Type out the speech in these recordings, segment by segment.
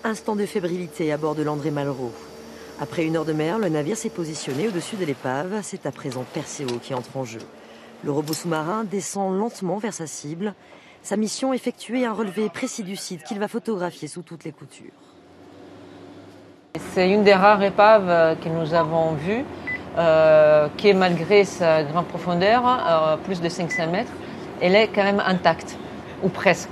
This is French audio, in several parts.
Instant de fébrilité à bord de l'André Malraux. Après 1 heure de mer, le navire s'est positionné au-dessus de l'épave. C'est à présent Perséo qui entre en jeu. Le robot sous-marin descend lentement vers sa cible. Sa mission, effectuer un relevé précis du site qu'il va photographier sous toutes les coutures. C'est une des rares épaves que nous avons vues, qui est malgré sa grande profondeur, plus de 500 mètres, elle est quand même intacte, ou presque.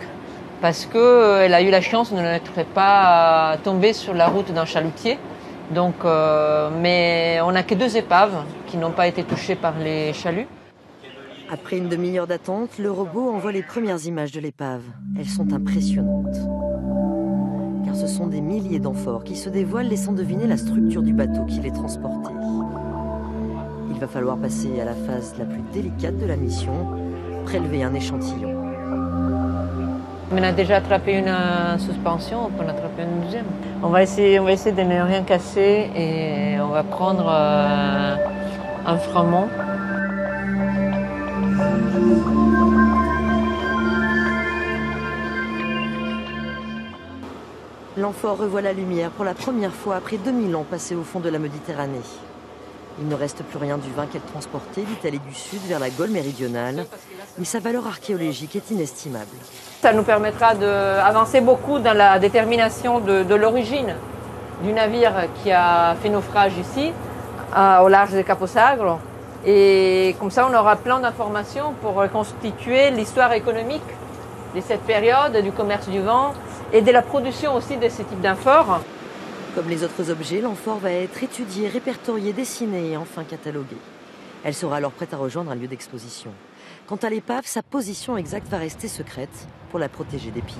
Parce qu'elle a eu la chance de n'être pas tombée sur la route d'un chalutier. Donc, mais on n'a que 2 épaves qui n'ont pas été touchées par les chaluts. Après une demi-heure d'attente, le robot envoie les premières images de l'épave. Elles sont impressionnantes. Car ce sont des milliers d'amphores qui se dévoilent, laissant deviner la structure du bateau qui les transportait. Il va falloir passer à la phase la plus délicate de la mission, prélever un échantillon. On a déjà attrapé une suspension, on peut en attraper une deuxième. On va essayer de ne rien casser et on va prendre un froment. L'amphore revoit la lumière pour la première fois après 2000 ans passés au fond de la Méditerranée. Il ne reste plus rien du vin qu'elle transportait d'Italie du Sud vers la Gaule méridionale, mais sa valeur archéologique est inestimable. Ça nous permettra d'avancer beaucoup dans la détermination de l'origine du navire qui a fait naufrage ici, au large de Capo Sagro. Et comme ça, on aura plein d'informations pour reconstituer l'histoire économique de cette période, du commerce du vin et de la production aussi de ce type d'amphores. Comme les autres objets, l'amphore va être étudiée, répertoriée, dessinée et enfin cataloguée. Elle sera alors prête à rejoindre un lieu d'exposition. Quant à l'épave, sa position exacte va rester secrète pour la protéger des pilleurs.